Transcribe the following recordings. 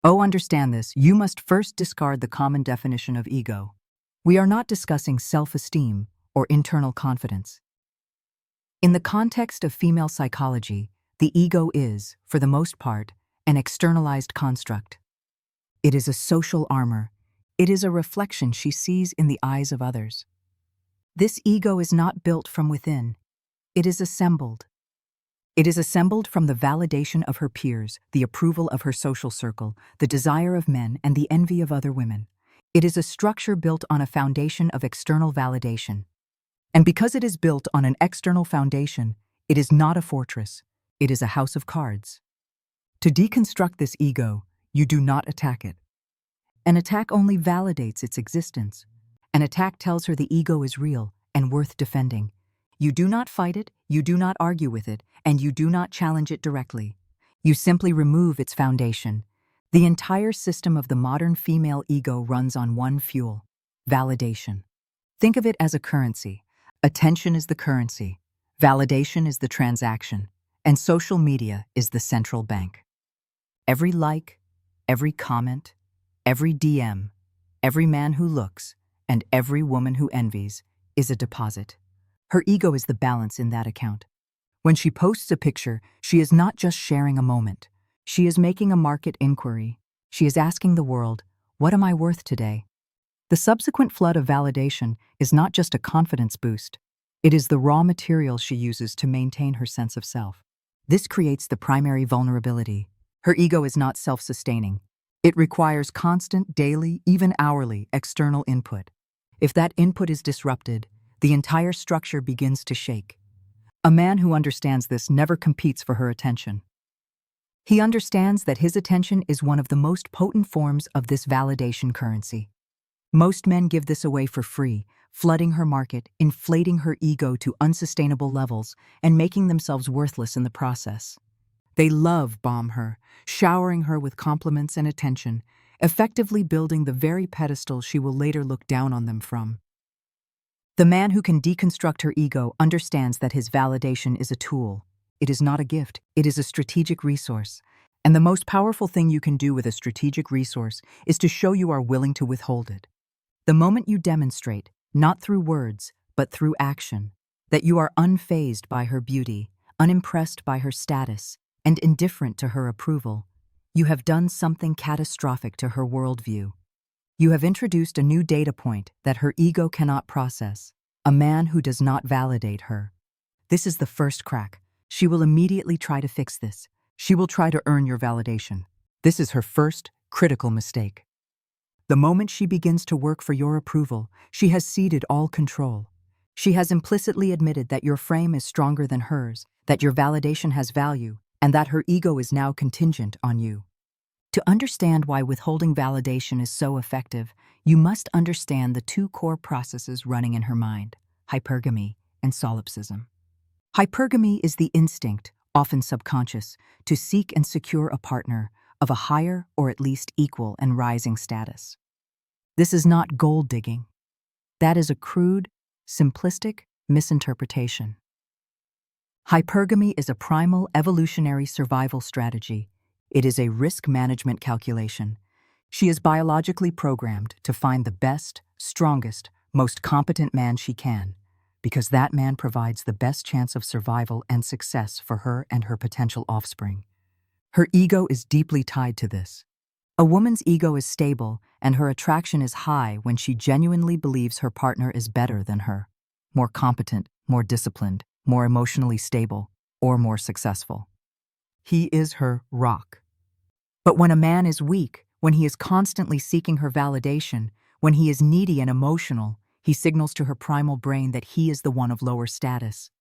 Oh, understand this. You must first discard the common definition of ego. We are not discussing self-esteem or internal confidence. In the context of female psychology, the ego is, for the most part, an externalized construct. It is a social armor. It is a reflection she sees in the eyes of others. This ego is not built from within. It is assembled. It is assembled from the validation of her peers, the approval of her social circle, the desire of men, and the envy of other women. It is a structure built on a foundation of external validation. And because it is built on an external foundation, it is not a fortress. It is a house of cards. To deconstruct this ego, you do not attack it. An attack only validates its existence. An attack tells her the ego is real and worth defending. You do not fight it, you do not argue with it, and you do not challenge it directly. You simply remove its foundation. The entire system of the modern female ego runs on one fuel: validation. Think of it as a currency. Attention is the currency, validation is the transaction, and social media is the central bank. Every like, every comment, every DM, every man who looks, and every woman who envies is a deposit. Her ego is the balance in that account. When she posts a picture, she is not just sharing a moment. She is making a market inquiry. She is asking the world, what am I worth today? The subsequent flood of validation is not just a confidence boost. It is the raw material she uses to maintain her sense of self. This creates the primary vulnerability. Her ego is not self-sustaining. It requires constant, daily, even hourly, external input. If that input is disrupted, the entire structure begins to shake. A man who understands this never competes for her attention. He understands that his attention is one of the most potent forms of this validation currency. Most men give this away for free, flooding her market, inflating her ego to unsustainable levels, and making themselves worthless in the process. They love bomb her, showering her with compliments and attention, effectively building the very pedestal she will later look down on them from. The man who can deconstruct her ego understands that his validation is a tool. It is not a gift, it is a strategic resource. And the most powerful thing you can do with a strategic resource is to show you are willing to withhold it. The moment you demonstrate, not through words, but through action, that you are unfazed by her beauty, unimpressed by her status, and indifferent to her approval, you have done something catastrophic to her worldview. You have introduced a new data point that her ego cannot process: a man who does not validate her. This is the first crack. She will immediately try to fix this. She will try to earn your validation. This is her first critical mistake. The moment she begins to work for your approval, she has ceded all control. She has implicitly admitted that your frame is stronger than hers, that your validation has value, and that her ego is now contingent on you. To understand why withholding validation is so effective, you must understand the two core processes running in her mind: hypergamy and solipsism. Hypergamy is the instinct, often subconscious, to seek and secure a partner of a higher or at least equal and rising status. This is not gold digging. That is a crude, simplistic misinterpretation. Hypergamy is a primal evolutionary survival strategy. It is a risk management calculation. She is biologically programmed to find the best, strongest, most competent man she can, because that man provides the best chance of survival and success for her and her potential offspring. Her ego is deeply tied to this. A woman's ego is stable, and her attraction is high when she genuinely believes her partner is better than her, more competent, more disciplined, more emotionally stable, or more successful. He is her rock. But when a man is weak, when he is constantly seeking her validation, when he is needy and emotional, he signals to her primal brain that he is the one of lower status.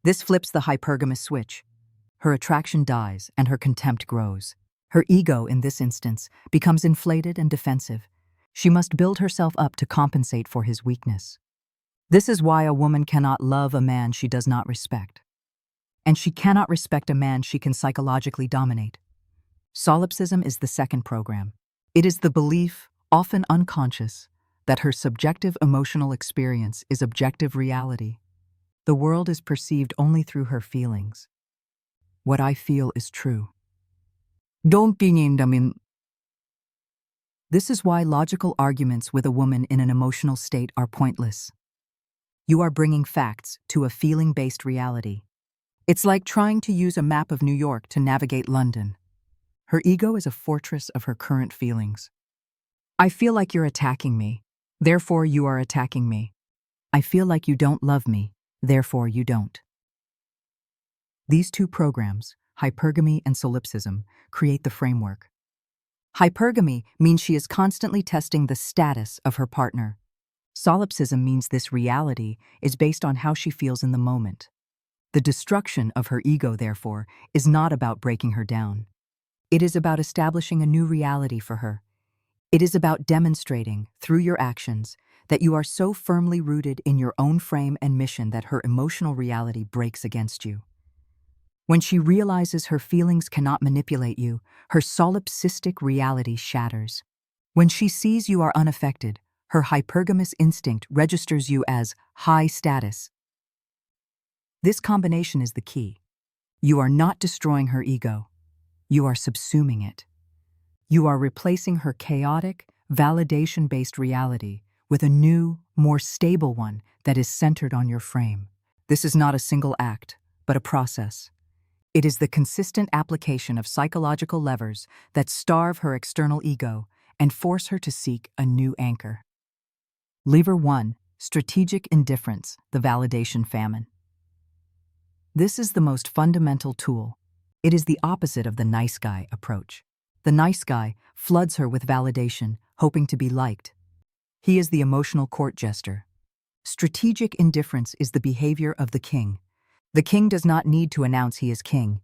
This flips the hypergamous switch. Her attraction dies and her contempt grows. Her ego, in this instance, becomes inflated and defensive. She must build herself up to compensate for his weakness. This is why a woman cannot love a man she does not respect. And she cannot respect a man she can psychologically dominate. Solipsism is the second program. It is the belief, often unconscious, that her subjective emotional experience is objective reality. The world is perceived only through her feelings. What I feel is true. Don't tingin namin This is why logical arguments with a woman in an emotional state are pointless. You are bringing facts to a feeling-based reality. It's like trying to use a map of New York to navigate London. Her ego is a fortress of her current feelings. I feel like you're attacking me, therefore you are attacking me. I feel like you don't love me, therefore you don't. These two programs, hypergamy and solipsism, create the framework. Hypergamy means she is constantly testing the status of her partner. Solipsism means this reality is based on how she feels in the moment. The destruction of her ego, therefore, is not about breaking her down. It is about establishing a new reality for her. It is about demonstrating, through your actions, that you are so firmly rooted in your own frame and mission that her emotional reality breaks against you. When she realizes her feelings cannot manipulate you, her solipsistic reality shatters. When she sees you are unaffected, her hypergamous instinct registers you as high status. This combination is the key. You are not destroying her ego. You are subsuming it. You are replacing her chaotic, validation-based reality with a new, more stable one that is centered on your frame. This is not a single act, but a process. It is the consistent application of psychological levers that starve her external ego and force her to seek a new anchor. Lever 1. Strategic indifference, the validation famine. This is the most fundamental tool. It is the opposite of the nice guy approach. The nice guy floods her with validation, hoping to be liked. He is the emotional court jester. Strategic indifference is the behavior of the king. The king does not need to announce he is king.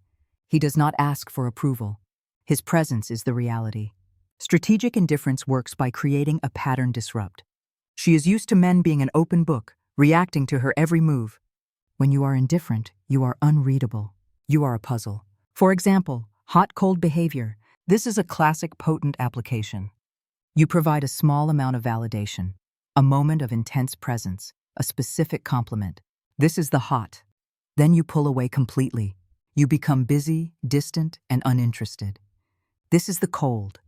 He does not ask for approval. His presence is the reality. Strategic indifference works by creating a pattern disrupt. She is used to men being an open book, reacting to her every move. When you are indifferent, you are unreadable. You are a puzzle. For example, hot-cold behavior. This is a classic potent application. You provide a small amount of validation, a moment of intense presence, a specific compliment. This is the hot. Then you pull away completely. You become busy, distant, and uninterested. This is the cold.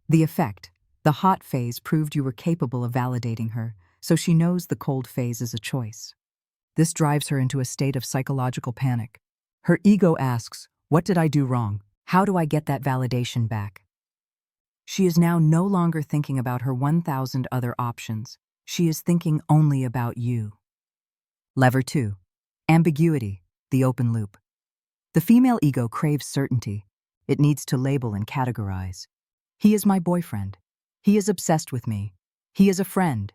The effect. The hot phase proved you were capable of validating her, so she knows the cold phase is a choice. This drives her into a state of psychological panic. Her ego asks, "What did I do wrong? How do I get that validation back?" She is now no longer thinking about her 1,000 other options. She is thinking only about you. Lever 2. Ambiguity, the open loop. The female ego craves certainty. It needs to label and categorize. He is my boyfriend. He is obsessed with me. He is a friend.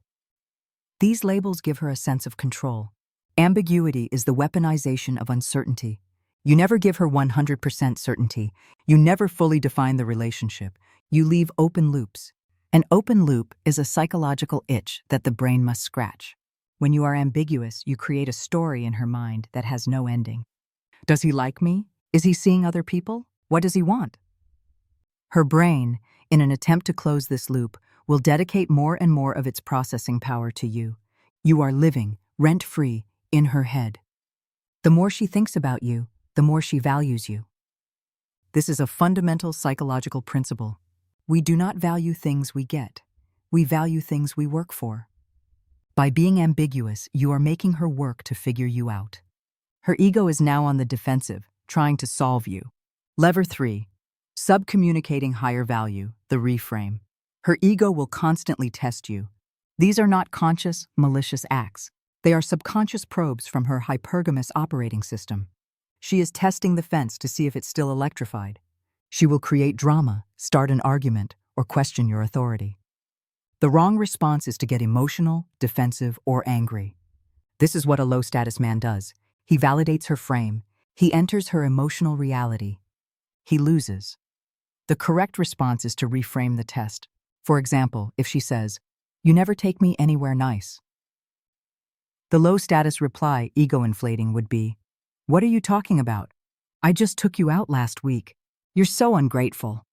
These labels give her a sense of control. Ambiguity is the weaponization of uncertainty. You never give her 100% certainty. You never fully define the relationship. You leave open loops. An open loop is a psychological itch that the brain must scratch. When you are ambiguous, you create a story in her mind that has no ending. Does he like me? Is he seeing other people? What does he want? Her brain, in an attempt to close this loop, will dedicate more and more of its processing power to you. You are living, rent-free, in her head. The more she thinks about you, the more she values you. This is a fundamental psychological principle. We do not value things we get. We value things we work for. By being ambiguous, you are making her work to figure you out. Her ego is now on the defensive, trying to solve you. Lever 3. Subcommunicating higher value, the reframe. Her ego will constantly test you. These are not conscious, malicious acts. They are subconscious probes from her hypergamous operating system. She is testing the fence to see if it's still electrified. She will create drama, start an argument, or question your authority. The wrong response is to get emotional, defensive, or angry. This is what a low-status man does. He validates her frame. He enters her emotional reality. He loses. The correct response is to reframe the test. For example, if she says, "You never take me anywhere nice." The low-status reply, ego-inflating, would be, "What are you talking about? I just took you out last week. You're so ungrateful."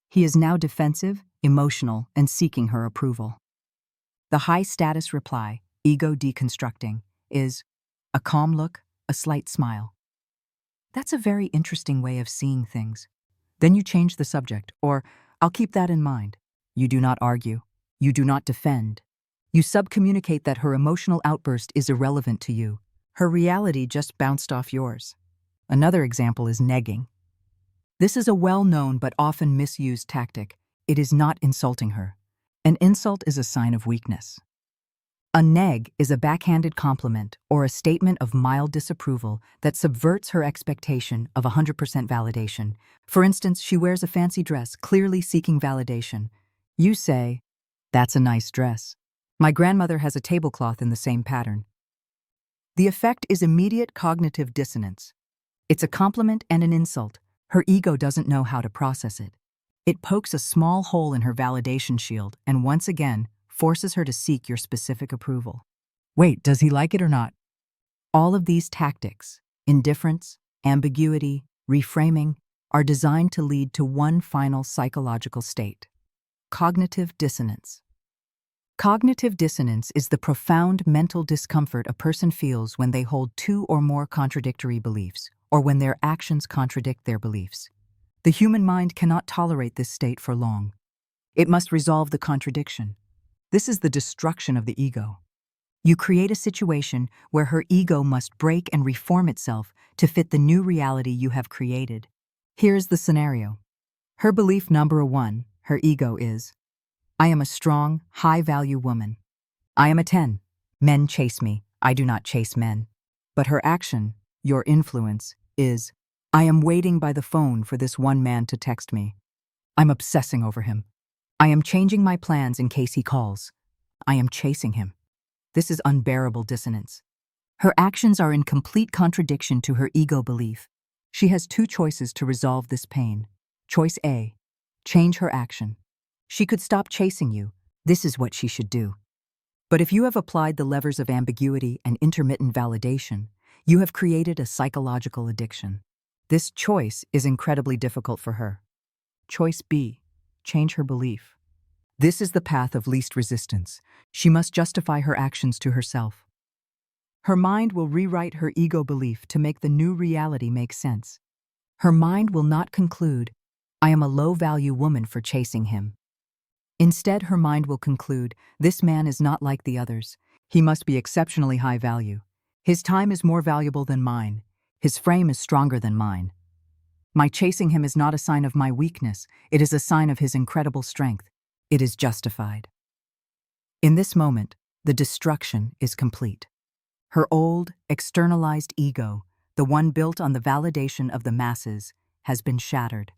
He is now defensive, emotional, and seeking her approval. The high-status reply, ego-deconstructing, is a calm look, a slight smile. That's a very interesting way of seeing things. Then you change the subject, or I'll keep that in mind. You do not argue. You do not defend. You subcommunicate that her emotional outburst is irrelevant to you. Her reality just bounced off yours. Another example is negging. This is a well-known but often misused tactic. It is not insulting her. An insult is a sign of weakness. A neg is a backhanded compliment or a statement of mild disapproval that subverts her expectation of 100% validation. For instance, she wears a fancy dress, clearly seeking validation. You say, "That's a nice dress. My grandmother has a tablecloth in the same pattern." The effect is immediate cognitive dissonance. It's a compliment and an insult. Her ego doesn't know how to process it. It pokes a small hole in her validation shield and once again forces her to seek your specific approval. Wait, does he like it or not? All of these tactics, indifference, ambiguity, reframing, are designed to lead to one final psychological state: cognitive dissonance. Cognitive dissonance is the profound mental discomfort a person feels when they hold two or more contradictory beliefs, or when their actions contradict their beliefs. The human mind cannot tolerate this state for long. It must resolve the contradiction. This is the destruction of the ego. You create a situation where her ego must break and reform itself to fit the new reality you have created. Here's the scenario. Her belief number one, her ego, is, "I am a strong, high-value woman. I am a 10. Men chase me. I do not chase men." But her action, your influence, is, "I am waiting by the phone for this one man to text me. I'm obsessing over him. I am changing my plans in case he calls. I am chasing him." This is unbearable dissonance. Her actions are in complete contradiction to her ego belief. She has two choices to resolve this pain. Choice A, change her action. She could stop chasing you. This is what she should do. But if you have applied the levers of ambiguity and intermittent validation, you have created a psychological addiction. This choice is incredibly difficult for her. Choice B, change her belief. This is the path of least resistance. She must justify her actions to herself. Her mind will rewrite her ego belief to make the new reality make sense. Her mind will not conclude, "I am a low-value woman for chasing him." Instead, her mind will conclude, "This man is not like the others. He must be exceptionally high value. His time is more valuable than mine. His frame is stronger than mine. My chasing him is not a sign of my weakness. It is a sign of his incredible strength. It is justified." In this moment, the destruction is complete. Her old, externalized ego, the one built on the validation of the masses, has been shattered.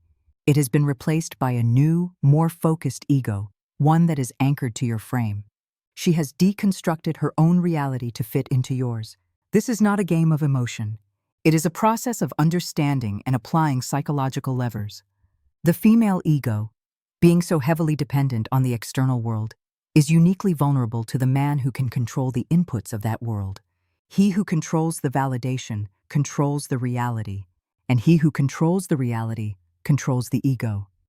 It has been replaced by a new, more focused ego, one that is anchored to your frame. She has deconstructed her own reality to fit into yours. This is not a game of emotion. It is a process of understanding and applying psychological levers. The female ego, being so heavily dependent on the external world, is uniquely vulnerable to the man who can control the inputs of that world. He who controls the validation controls the reality, and he who controls the reality controls the ego.